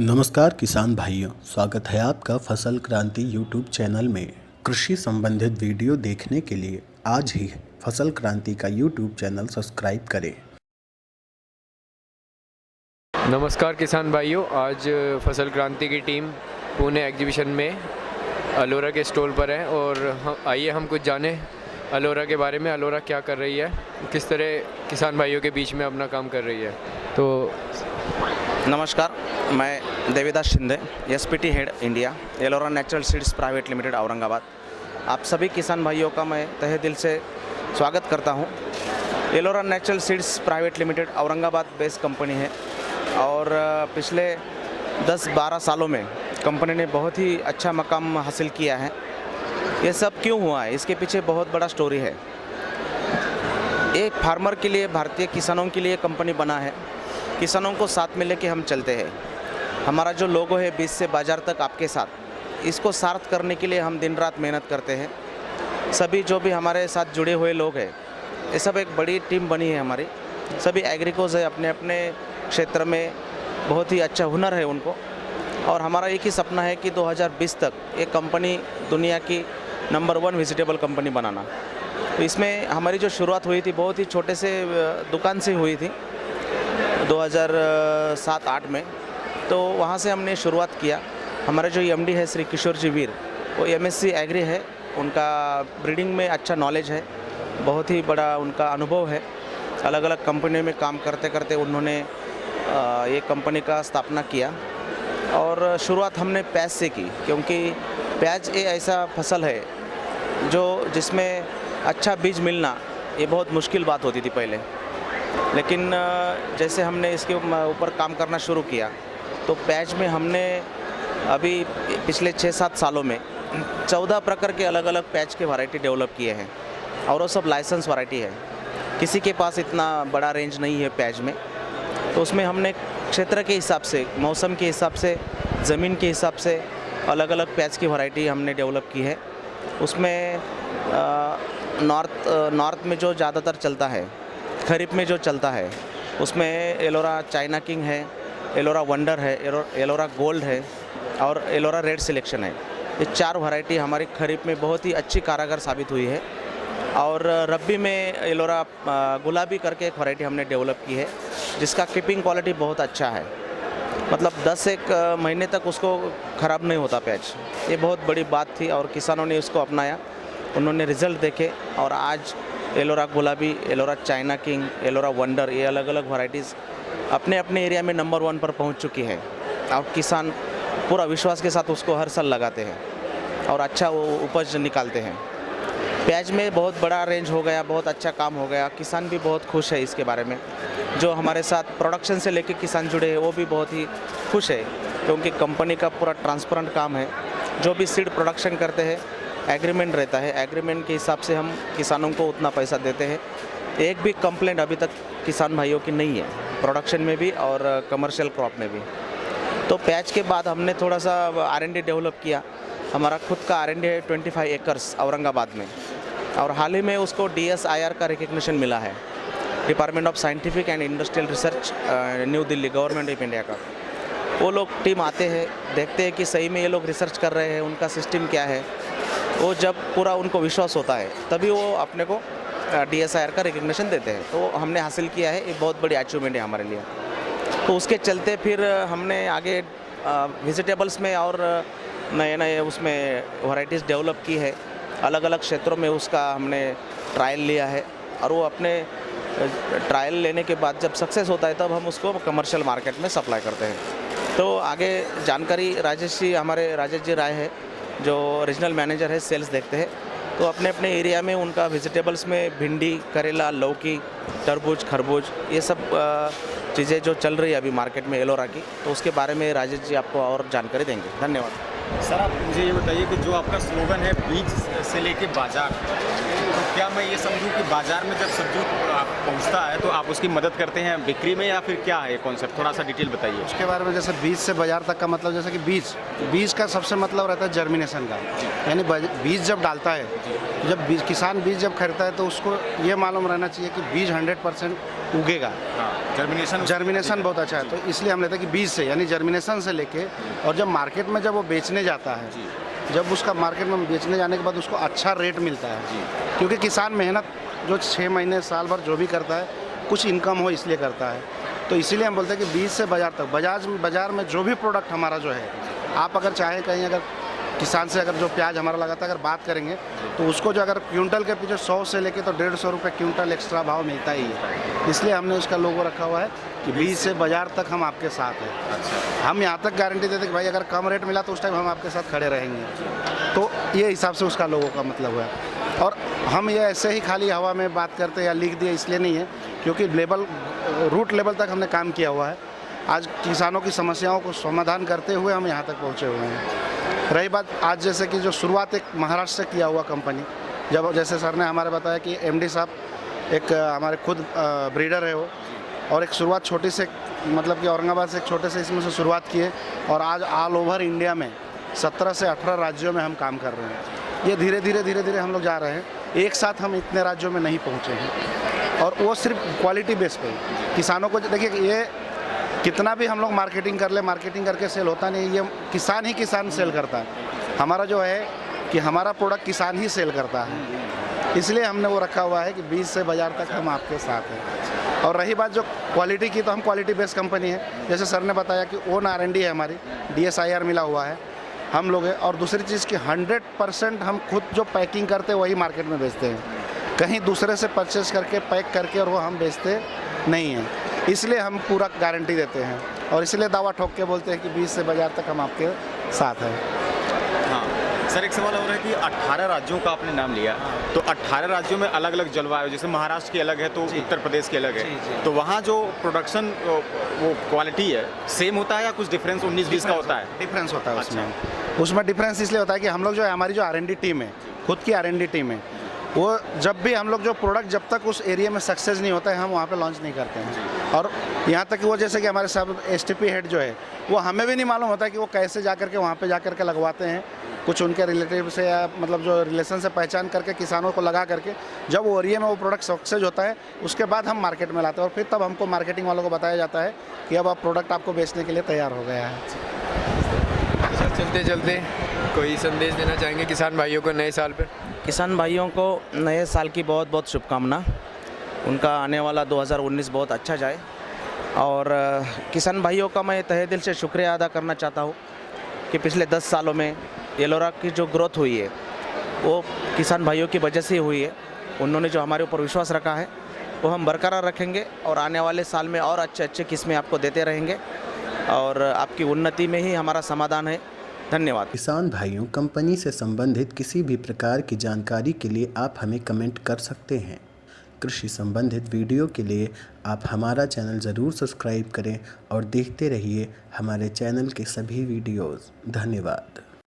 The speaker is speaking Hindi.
नमस्कार किसान भाइयों, स्वागत है आपका फसल क्रांति यूट्यूब चैनल में। कृषि संबंधित वीडियो देखने के लिए आज ही फसल क्रांति का यूट्यूब चैनल सब्सक्राइब करें। नमस्कार किसान भाइयों, आज फसल क्रांति की टीम पुणे एग्जीबिशन में अलोरा के स्टॉल पर है और आइए हम कुछ जानें अलोरा के बारे में। अलोरा क्या कर रही है, किस तरह किसान भाइयों के बीच में अपना काम कर रही है। तो नमस्कार, मैं Devidas Shinde, SPT head India, Ellora natural seeds private limited Aurangabad. आप सभी किसान भाइयों का मैं तहे दिल से स्वागत करता हूं। Ellora natural seeds private limited Aurangabad based company है और पिछले 10-12 सालों में कंपनी ने बहुत ही अच्छा मकाम हासिल किया है। ये सब क्यों हुआ है, इसके पीछे बहुत बड़ा स्टोरी है। एक फार्मर के लिए, भारतीय किसानों के लिए कंपनी बना है। किसानों को साथ में लेके हम चलते हैं। हमारा जो लोगो है, बीज से बाजार तक आपके साथ, इसको सार्थ करने के लिए हम दिन रात मेहनत करते हैं। सभी जो भी हमारे साथ जुड़े हुए लोग हैं, ये सब एक बड़ी टीम बनी है हमारी। सभी एग्रीकोज है, अपने अपने क्षेत्र में बहुत ही अच्छा हुनर है उनको। और हमारा एक ही सपना है कि 2020 तक एक कंपनी दुनिया की नंबर 1 वेजिटेबल कंपनी बनाना। तो इसमें हमारी जो शुरुआत हुई थी बहुत ही छोटे से दुकान से हुई थी 2007-8 में। तो वहाँ से हमने शुरुआत किया। हमारे जो एमडी है श्री किशोर जी वीर, वो एमएससी एग्री है, उनका ब्रीडिंग में अच्छा नॉलेज है, बहुत ही बड़ा उनका अनुभव है। अलग अलग कंपनियों में काम करते करते उन्होंने ये कंपनी का स्थापना किया। और शुरुआत हमने प्याज से की, क्योंकि प्याज एक ऐसा फसल है जिसमें अच्छा बीज मिलना ये बहुत मुश्किल बात होती थी पहले। लेकिन जैसे हमने इसके ऊपर काम करना शुरू किया तो प्याज में हमने अभी पिछले 6-7 सालों में 14 प्रकार के अलग अलग प्याज के वैरायटी डेवलप किए हैं और वो सब लाइसेंस वैरायटी है। किसी के पास इतना बड़ा रेंज नहीं है प्याज में। तो उसमें हमने क्षेत्र के हिसाब से, मौसम के हिसाब से, ज़मीन के हिसाब से अलग अलग प्याज की वैरायटी हमने डेवलप की है। उसमें नॉर्थ में जो ज़्यादातर चलता है, खरीफ में जो चलता है, उसमें एलोरा चाइना किंग है, एलोरा वंडर है, एलोरा गोल्ड है और एलोरा रेड सिलेक्शन है। ये 4 वैरायटी हमारी खरीफ में बहुत ही अच्छी कारगर साबित हुई है। और रब्बी में एलोरा गुलाबी करके एक वैरायटी हमने डेवलप की है, जिसका कीपिंग क्वालिटी बहुत अच्छा है। मतलब 10-1 महीने तक उसको ख़राब नहीं होता प्याज। ये बहुत बड़ी बात थी और किसानों ने इसको अपनाया, उन्होंने रिज़ल्ट देखे और आज एलोरा गुलाबी, Ellora China king, Ellora wonder, ये अलग अलग वैरायटीज़ अपने अपने एरिया में नंबर 1 पर पहुंच चुकी है। और किसान पूरा विश्वास के साथ उसको हर साल लगाते हैं और अच्छा वो उपज निकालते हैं। प्याज में बहुत बड़ा रेंज हो गया, बहुत अच्छा काम हो गया। किसान भी बहुत खुश है इसके बारे में। जो हमारे साथ प्रोडक्शन से लेके किसान जुड़े हैं वो भी बहुत ही खुश है, क्योंकि कंपनी का पूरा ट्रांसपेरेंट काम है। जो भी सीड प्रोडक्शन करते हैं, एग्रीमेंट रहता है, एग्रीमेंट के हिसाब से हम किसानों को उतना पैसा देते हैं। एक भी कंप्लेंट अभी तक किसान भाइयों की नहीं है, प्रोडक्शन में भी और कमर्शियल क्रॉप में भी। तो प्याज के बाद हमने थोड़ा सा R&D डेवलप किया। हमारा खुद का R&D है 25 एकर्स औरंगाबाद में, और हाल ही में उसको DSIR का रिकग्निशन मिला है, department of scientific and industrial research, new Delhi, government of India का। वो लोग टीम आते हैं, देखते हैं कि सही में ये लोग रिसर्च कर रहे हैं, उनका सिस्टम क्या है। वो जब पूरा उनको विश्वास होता है तभी वो अपने को DSIR का रिकग्निशन देते हैं। तो हमने हासिल किया है, ये बहुत बड़ी अचीवमेंट है हमारे लिए। तो उसके चलते फिर हमने आगे वेजिटेबल्स में और नए उसमें वैरायटीज़ डेवलप की है। अलग अलग क्षेत्रों में उसका हमने ट्रायल लिया है और वो अपने ट्रायल लेने के बाद जब सक्सेस होता है तब हम उसको कमर्शियल मार्केट में सप्लाई करते हैं। तो आगे जानकारी राजेश जी राय है, जो रीजनल मैनेजर है, सेल्स देखते हैं। तो अपने अपने एरिया में उनका वेजिटेबल्स में भिंडी, करेला, लौकी, तरबूज, खरबूज, ये सब चीज़ें जो चल रही है अभी मार्केट में एलोरा की, तो उसके बारे में राजेश जी आपको और जानकारी देंगे। धन्यवाद। सर, आप मुझे ये बताइए कि जो आपका स्लोगन है बीज से लेके बाजार, तो क्या मैं ये समझूं कि बाजार में जब सब्जी पहुंचता है तो आप उसकी मदद करते हैं बिक्री में, या फिर क्या है कॉन्सेप्ट, थोड़ा सा डिटेल बताइए उसके बारे में। जैसे बीज से बाजार तक का मतलब, जैसे कि बीज का सबसे मतलब रहता है जर्मिनेशन का, यानी बीज जब डालता है, किसान बीज जब खरीदता है तो उसको ये मालूम रहना चाहिए कि बीज 100% उगेगा। हाँ, जर्मिनेशन बहुत अच्छा है, तो इसलिए हम लेते हैं कि बीज से, यानी जर्मिनेशन से लेके और जब मार्केट में जब वो बेचने जाता है, जब उसका मार्केट में बेचने जाने के बाद उसको अच्छा रेट मिलता है, क्योंकि किसान मेहनत जो 6 महीने साल भर जो भी करता है कुछ इनकम हो इसलिए करता है। तो इसीलिए हम बोलते हैं कि बीज से बाजार तक, बाजार में जो भी प्रोडक्ट हमारा जो है, आप अगर चाहें कहीं अगर किसान से अगर जो प्याज हमारा लगाता है अगर बात करेंगे तो उसको जो अगर क्विंटल के पीछे 100 से लेके तो 150 रुपये क्विंटल एक्स्ट्रा भाव मिलता ही है। इसलिए हमने उसका लोगो रखा हुआ है कि बीज से बाजार तक हम आपके साथ हैं। हम यहाँ तक गारंटी देते कि भाई अगर कम रेट मिला तो उस टाइम हम आपके साथ खड़े रहेंगे। तो ये हिसाब से उसका लोगों का मतलब है। और हम ये ऐसे ही खाली हवा में बात करते या लिख दिए इसलिए नहीं है, क्योंकि रूट लेवल तक हमने काम किया हुआ है। आज किसानों की समस्याओं को समाधान करते हुए हम यहाँ तक पहुँचे हुए हैं। रही बात आज जैसे कि जो शुरुआत एक महाराष्ट्र से किया हुआ कंपनी, जब जैसे सर ने हमारे बताया कि एमडी साहब एक हमारे खुद ब्रीडर है वो, और एक शुरुआत छोटी से मतलब कि औरंगाबाद से एक छोटे से इसमें से शुरुआत किए और आज ऑल ओवर इंडिया में 17 से 18 राज्यों में हम काम कर रहे हैं। ये धीरे धीरे हम लोग जा रहे हैं। एक साथ हम इतने राज्यों में नहीं पहुँचे हैं, और वो सिर्फ क्वालिटी बेस पे। किसानों को देखिए ये कितना भी हम लोग मार्केटिंग कर ले, मार्केटिंग करके सेल होता नहीं, ये किसान ही किसान सेल करता है। हमारा जो है कि हमारा प्रोडक्ट किसान ही सेल करता है, इसलिए हमने वो रखा हुआ है कि बीज से बाज़ार तक हम आपके साथ हैं। और रही बात जो क्वालिटी की, तो हम क्वालिटी बेस्ड कंपनी है। जैसे सर ने बताया कि ओन R&D है हमारी, DSIR मिला हुआ है हम लोग है। और दूसरी चीज़ कि 100% हम खुद जो पैकिंग करते हैं वही मार्केट में बेचते हैं, कहीं दूसरे से परचेस करके पैक करके और वो हम बेचते नहीं हैं। इसलिए हम पूरा गारंटी देते हैं और इसलिए दावा ठोक के बोलते हैं कि बीज से बाज़ार तक हम आपके साथ हैं। हाँ सर, एक सवाल हो रहा है कि 18 राज्यों का आपने नाम लिया, तो 18 राज्यों में अलग अलग जलवायु, जैसे महाराष्ट्र की अलग है तो उत्तर प्रदेश की अलग है, तो वहाँ जो प्रोडक्शन वो क्वालिटी है सेम होता है या कुछ डिफरेंस 19-20 का होता है? डिफरेंस होता है उसमें डिफरेंस इसलिए होता है कि हम लोग जो है, हमारी जो R&D टीम है, खुद की R&D टीम है, वो जब भी हम लोग जो प्रोडक्ट जब तक उस एरिया में सक्सेस नहीं होता है हम वहाँ पे लॉन्च नहीं करते हैं। और यहाँ तक कि वो जैसे कि हमारे सब STP हेड जो है वो हमें भी नहीं मालूम होता है कि वो कैसे जा करके वहाँ पे जा करके लगवाते हैं। कुछ उनके रिलेटिव से या मतलब जो रिलेशन से पहचान करके किसानों को लगा करके जब वो एरिया में वो प्रोडक्ट सक्सेस होता है उसके बाद हम मार्केट में लाते हैं, और फिर तब हमको मार्केटिंग वालों को बताया जाता है कि अब आप प्रोडक्ट आपको बेचने के लिए तैयार हो गया है। चलते चलते कोई संदेश देना चाहेंगे किसान भाइयों को नए साल पर? किसान भाइयों को नए साल की बहुत बहुत शुभकामना। उनका आने वाला 2019 बहुत अच्छा जाए। और किसान भाइयों का मैं तहे दिल से शुक्रिया अदा करना चाहता हूँ कि पिछले 10 सालों में एलोरा की जो ग्रोथ हुई है वो किसान भाइयों की वजह से हुई है। उन्होंने जो हमारे ऊपर विश्वास रखा है वो हम बरकरार रखेंगे और आने वाले साल में और अच्छे अच्छे किस्में आपको देते रहेंगे और आपकी उन्नति में ही हमारा समाधान है। धन्यवाद। किसान भाइयों, कंपनी से संबंधित किसी भी प्रकार की जानकारी के लिए आप हमें कमेंट कर सकते हैं। कृषि संबंधित वीडियो के लिए आप हमारा चैनल ज़रूर सब्सक्राइब करें और देखते रहिए हमारे चैनल के सभी वीडियोज़। धन्यवाद।